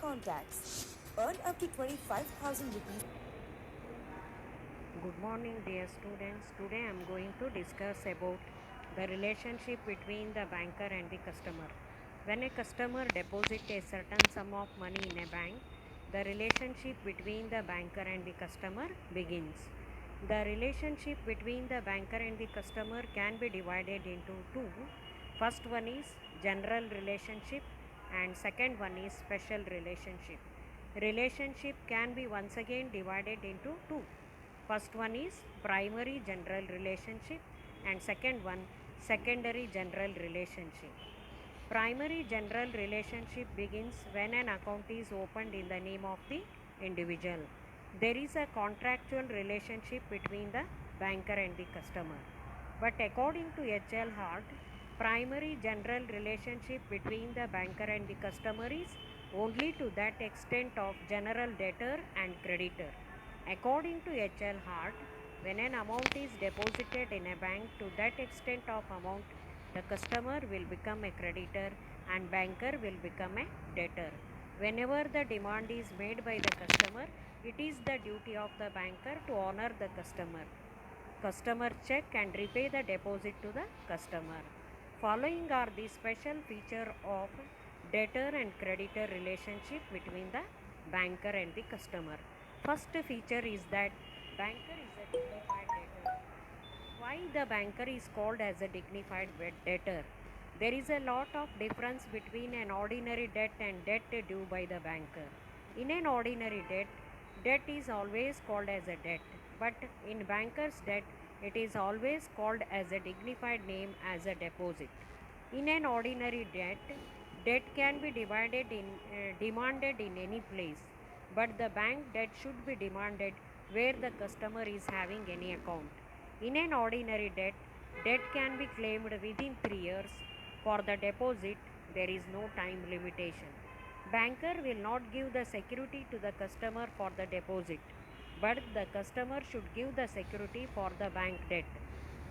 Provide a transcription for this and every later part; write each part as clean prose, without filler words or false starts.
contacts. Earn up to 25,000 rupees. Good morning, dear students. Today I am going to discuss about the relationship between the banker and the customer. When a customer deposits a certain sum of money in a bank, the relationship between the banker and the customer begins. The relationship between the banker and the customer can be divided into two. First one is general relationship and second one is special relationship. Relationship can be once again divided into two. First one is primary general relationship and second one secondary general relationship. Primary general relationship begins when an account is opened in the name of the individual. There is a contractual relationship between the banker and the customer. But according to H.L. Hart, primary general relationship between the banker and the customer is only to that extent of general debtor and creditor. According to H.L. Hart, when an amount is deposited in a bank to that extent of amount, the customer will become a creditor and banker will become a debtor. Whenever the demand is made by the customer, it is the duty of the banker to honor the customer check and repay the deposit to the customer. Following are the special feature of debtor and creditor relationship between the banker and the customer. First feature is that banker is a dignified debtor. Why the banker is called as a dignified debtor? There is a lot of difference between an ordinary debt and debt due by the banker. In an ordinary debt, debt is always called as a debt, but in banker's debt, it is always called as a dignified name as a deposit. In an ordinary debt, debt can be demanded in any place, but the bank debt should be demanded where the customer is having any account. In an ordinary debt, debt can be claimed within 3 years. For the deposit, there is no time limitation. Banker will not give the security to the customer for the deposit, but the customer should give the security for the bank debt.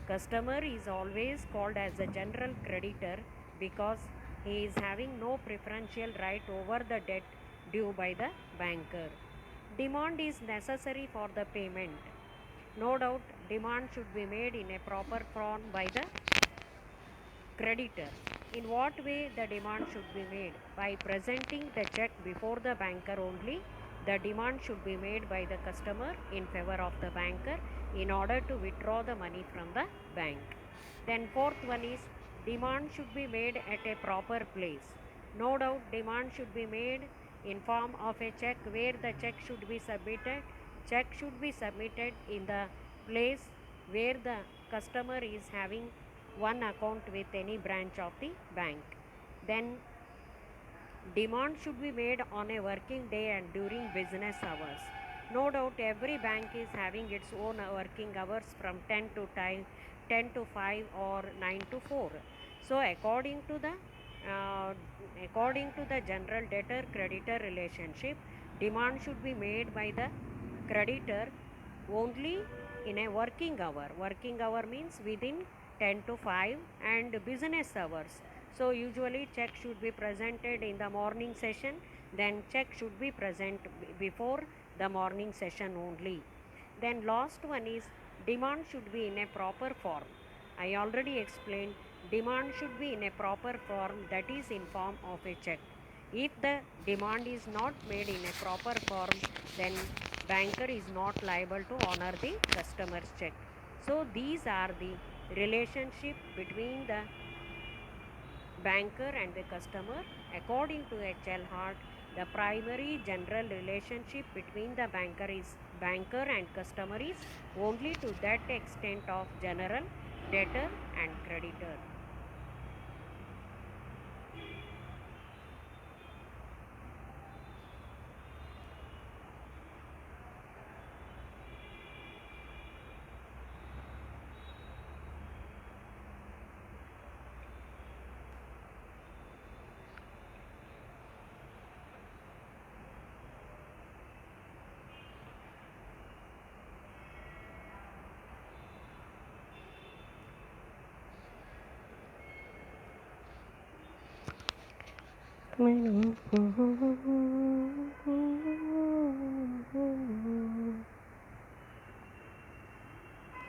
Customer is always called as a general creditor because he is having no preferential right over the debt due by the banker. Demand is necessary for the payment. No doubt, demand should be made in a proper form by the creditor. In what way the demand should be made? By presenting the check before the banker only, the demand should be made by the customer in favor of the banker in order to withdraw the money from the bank. Then fourth one is demand should be made at a proper place. No doubt demand should be made in form of a check where the check should be submitted. Check should be submitted in the place where the customer is having one account with any branch of the bank. Then demand should be made on a working day and during business hours. No doubt every bank is having its own working hours from 10 to 5 or 9 to 4. So uh, according to the general debtor creditor relationship, demand should be made by the creditor only in a working hour. Working hour means within 10 to 5 and business hours. So usually check should be presented in the morning session, then check should be present before the morning session only. Then last one is demand should be in a proper form. I already explained demand should be in a proper form, that is in form of a check. If the demand is not made in a proper form, then banker is not liable to honor the customer's check. So these are the relationship between the banker and the customer. According to H.L. Hart, the primary general relationship between the banker and customer is only to that extent of general debtor and creditor.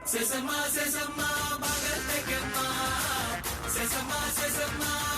Sesama, sesama, bagat tekema. Sesama, sesama.